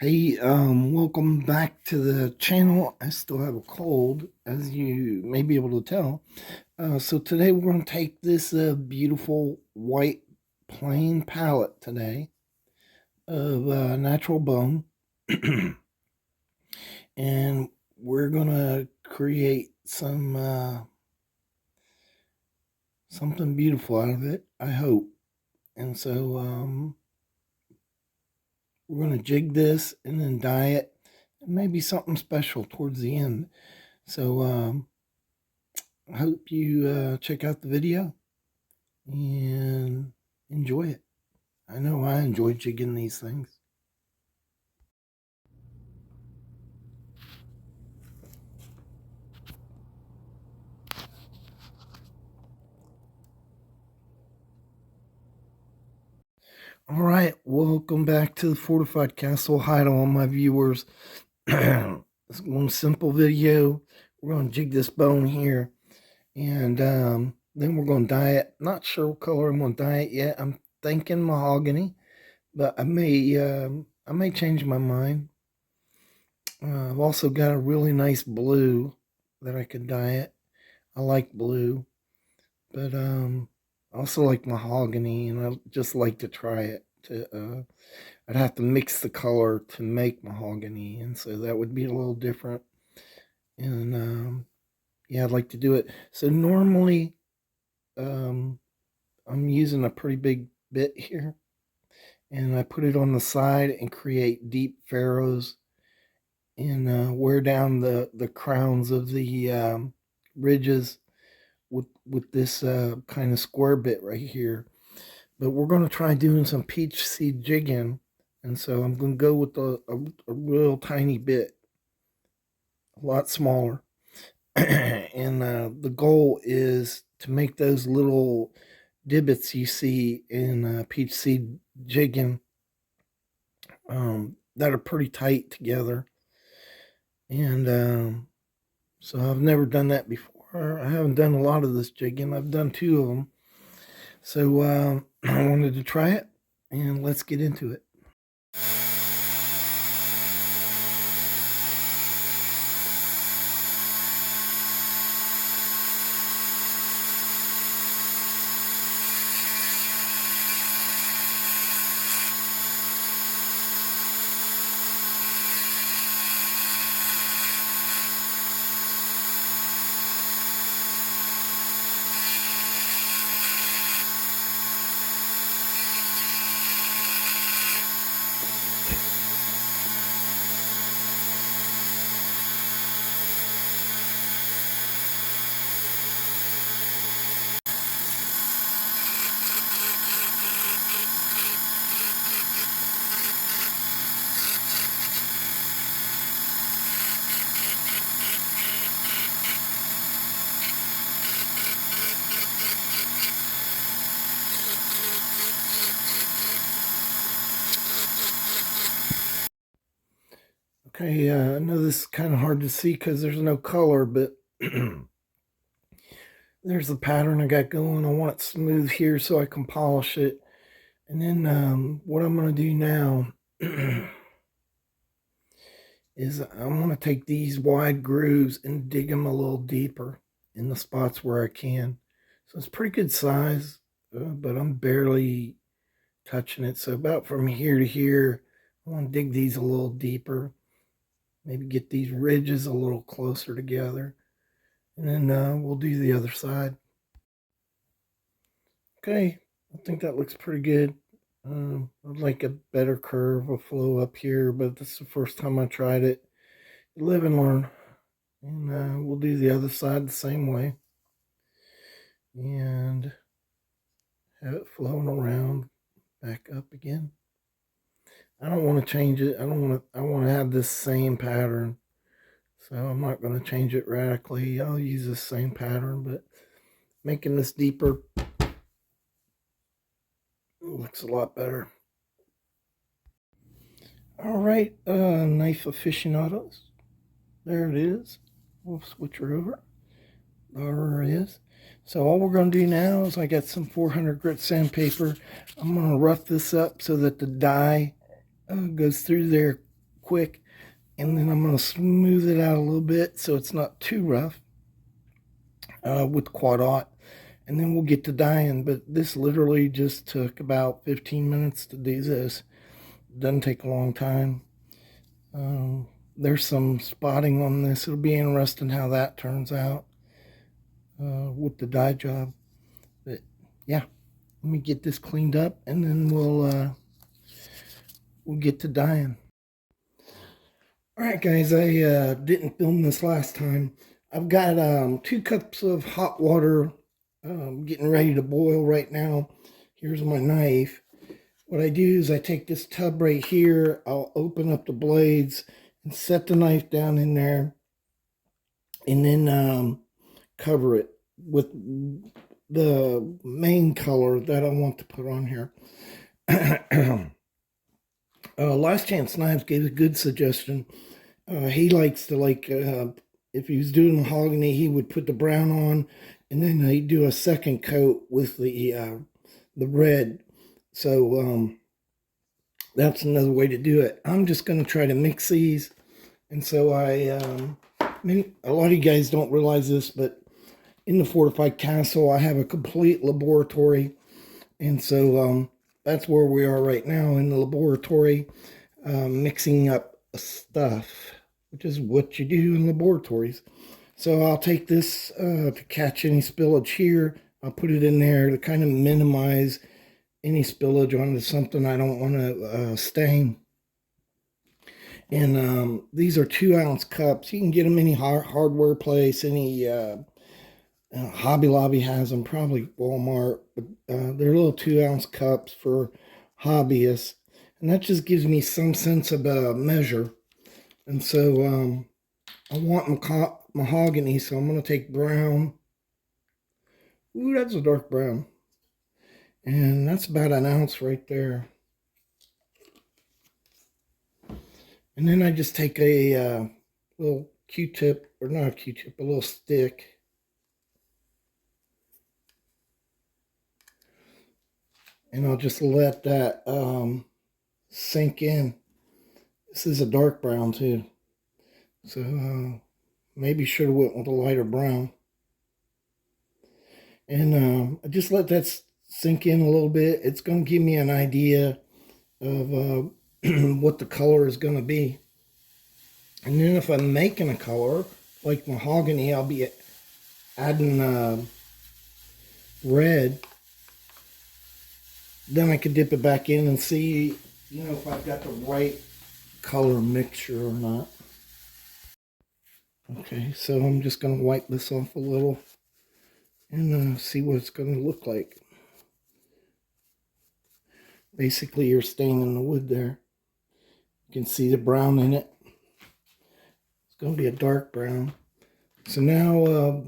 Hey, welcome back to the channel. I still have a cold, as you may be able to tell. So today we're going to take this beautiful white plain palette today of natural bone, and we're going to create some something beautiful out of it, I hope. And so we're going to jig this and then dye it, and maybe something special towards the end. So I hope you check out the video and enjoy it. I know I enjoy jigging these things. All right, welcome back to the Fortified Castle. Hi to all my viewers. It's one simple video. We're going to jig this bone here, and then we're going to dye it. Not sure what color I'm going to dye it yet. I'm thinking mahogany, but I may change my mind. I've also got a really nice blue that I could dye it. I like blue, but I also like mahogany, and I just like to try it. I'd have to mix the color to make mahogany, and so that would be a little different. And yeah, I'd like to do it. So normally, I'm using a pretty big bit here, and I put it on the side and create deep furrows and wear down the crowns of the ridges with this kind of square bit right here. But we're going to try doing some peach seed jigging, and so I'm going to go with a real tiny bit, a lot smaller. And the goal is to make those little divots you see in peach seed jigging that are pretty tight together. And so I've never done that before. I haven't done a lot of this jigging. I've done 2 of them. So I wanted to try it, and let's get into it. Okay, I know this is kind of hard to see because there's no color, but there's the pattern I got going. I want it smooth here so I can polish it. And then what I'm going to do now is I'm going to take these wide grooves and dig them a little deeper in the spots where I can. So it's pretty good size, but I'm barely touching it. So about from here to here, I want to dig these a little deeper. Maybe get these ridges a little closer together. And then we'll do the other side. Okay, I think that looks pretty good. I'd like a better curve, a flow up here, but this is the first time I tried it. Live and learn. And we'll do the other side the same way. And have it flowing around back up again. I don't want to change it. I want to have this same pattern. So I'm not going to change it radically. I'll use the same pattern, but making this deeper looks a lot better. All right, knife aficionados. There it is. We'll switch her over. There it is. So all we're going to do now is I got some 400 grit sandpaper. I'm going to rough this up so that the dye goes through there quick. And then I'm going to smooth it out a little bit so it's not too rough with quad aught. And then we'll get to dyeing. But this literally just took about 15 minutes to do this. Doesn't take a long time. There's some spotting on this. It'll be interesting how that turns out with the dye job. But yeah, let me get this cleaned up and then we'll get to dyeing. All right, guys, I didn't film this last time. I've got 2 cups of hot water getting ready to boil right now. Here's my knife. What I do is I take this tub right here. I'll open up the blades and set the knife down in there, and then cover it with the main color that I want to put on here. Last Chance Knives gave a good suggestion. He likes to if he was doing mahogany, he would put the brown on, and then he'd do a second coat with the red. So that's another way to do it. I'm just going to try to mix these, and so I mean, a lot of you guys don't realize this, but in the fortified castle, I have a complete laboratory, and so that's where we are right now in the laboratory, mixing up stuff, which is what you do in laboratories. So I'll take this to catch any spillage here. I'll put it in there to kind of minimize any spillage onto something I don't want to stain. And these are 2-ounce cups. You can get them any hardware place, any Hobby Lobby has them, probably Walmart. But they're little 2-ounce cups for hobbyists. And that just gives me some sense of measure. And so I want mahogany, so I'm going to take brown. Ooh, that's a dark brown. And that's about 1 ounce right there. And then I just take a little Q-tip, or not a Q-tip, a little stick. And I'll just let that sink in. This is a dark brown too. So maybe should have went with a lighter brown. And I just let that sink in a little bit. It's going to give me an idea of what the color is going to be. And then if I'm making a color like mahogany, I'll be adding red. Then I could dip it back in and see, you know, if I've got the right color mixture or not. Okay, so I'm just going to wipe this off a little and see what it's going to look like. Basically, you're staining the wood there. You can see the brown in it. It's going to be a dark brown. So now,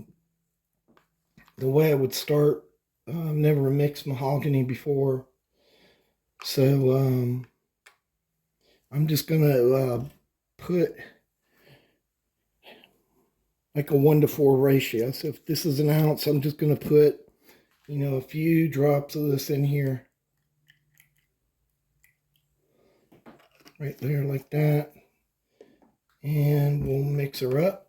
the way I would start, I've never mixed mahogany before. So I'm just going to put like a 1-to-4 ratio. So if this is 1 ounce, I'm just going to put, you know, a few drops of this in here. Right there like that. And we'll mix her up.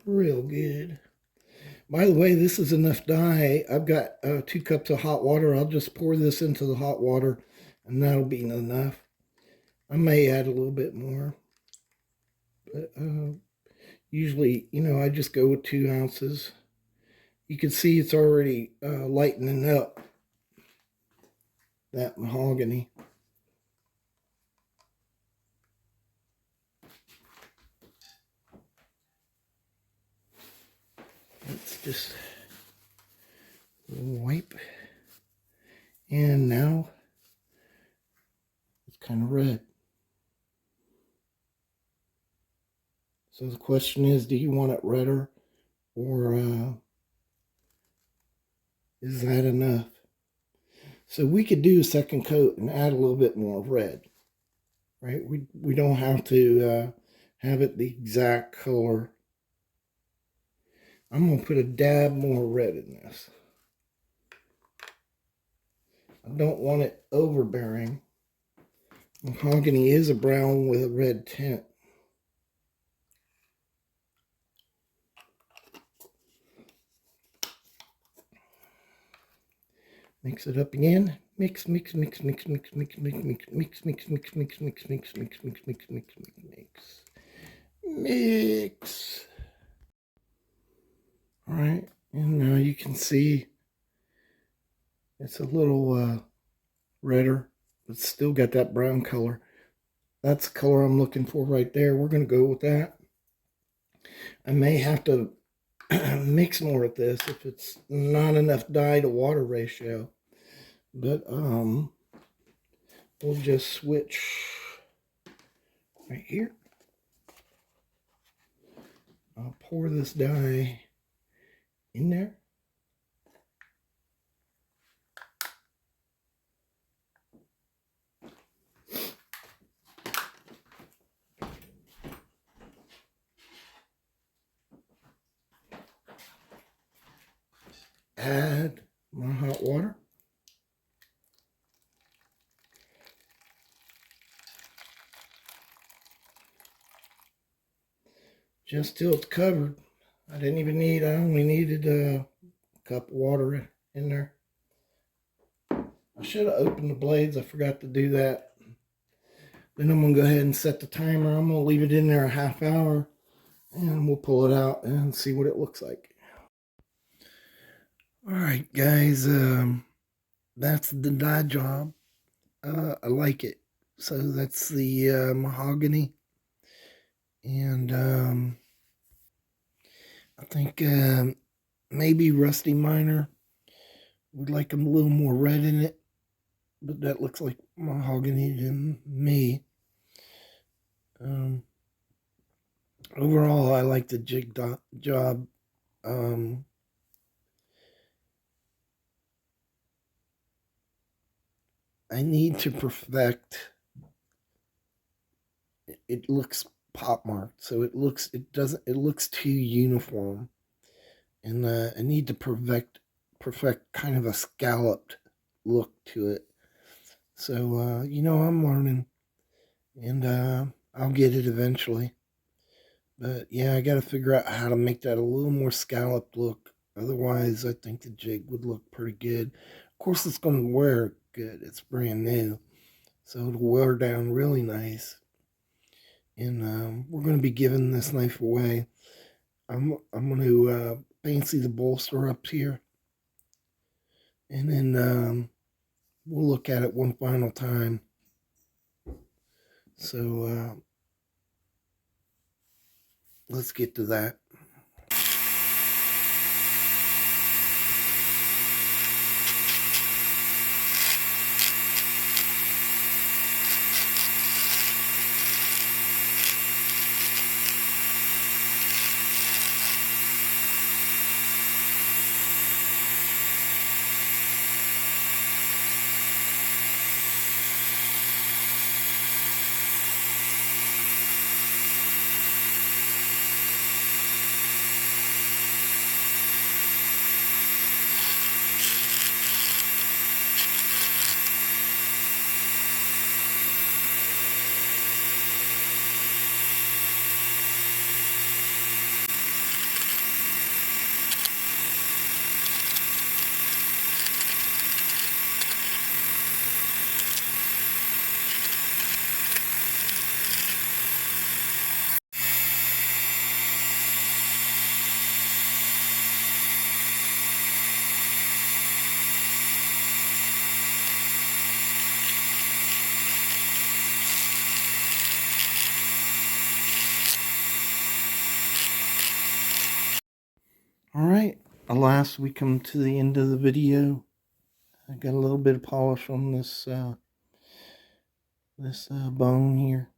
Real good. By the way, this is enough dye. I've got 2 cups of hot water. I'll just pour this into the hot water and that'll be enough. I may add a little bit more. But usually, you know, I just go with 2 ounces. You can see it's already lightening up that mahogany. Let's just wipe. And now it's kind of red. So the question is, do you want it redder, or is that enough? So we could do a second coat and add a little bit more red. right? We don't have to have it the exact color. I'm going to put a dab more red in this. I don't want it overbearing. Mahogany is a brown with a red tint. Mix it up again. Mix, mix, mix, mix, mix, mix, mix, mix, mix, mix, mix, mix, mix, mix, mix, mix, mix, mix, mix, mix. Mix. All right, and now you can see it's a little redder, but still got that brown color. That's the color I'm looking for right there. We're going to go with that. I may have to mix more with this if it's not enough dye to water ratio. But we'll just switch right here. I'll pour this dye in there. Add my hot water. Just till it's covered. I only needed a cup of water in there. I should have opened the blades. I forgot to do that. Then I'm going to go ahead and set the timer. I'm going to leave it in there a half hour. And we'll pull it out and see what it looks like. Alright guys, that's the dye job. I like it. So that's the mahogany. And I think maybe Rusty Miner would like a little more red in it. But that looks like mahogany to me. Overall, I like the jig job. I need to perfect. It looks pop marked, so it looks too uniform, and I need to perfect kind of a scalloped look to it. So I'm learning, and I'll get it eventually. But yeah, I got to figure out how to make that a little more scalloped look. Otherwise, I think the jig would look pretty good. Of course, it's going to wear good. It's brand new, so it'll wear down really nice. And we're going to be giving this knife away. I'm going to fancy the bolster up here, and then we'll look at it one final time. So let's get to that. Alright, alas, we come to the end of the video. I got a little bit of polish on this bone here.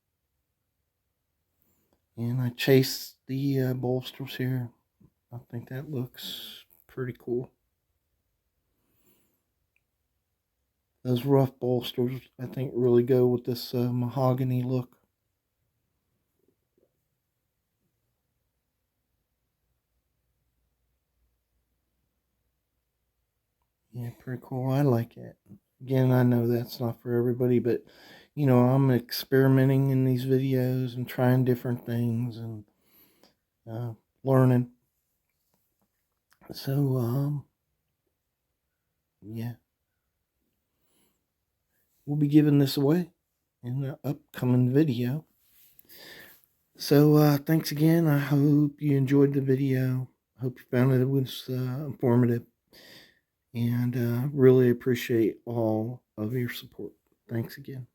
And I chased the bolsters here. I think that looks pretty cool. Those rough bolsters, I think, really go with this mahogany look. Yeah, pretty cool. I like it. Again, I know that's not for everybody, but I'm experimenting in these videos and trying different things and uh, learning. So, yeah, we'll be giving this away in the upcoming video. So, thanks again. I hope you enjoyed the video. Hope you found it was informative. And really appreciate all of your support. Thanks again.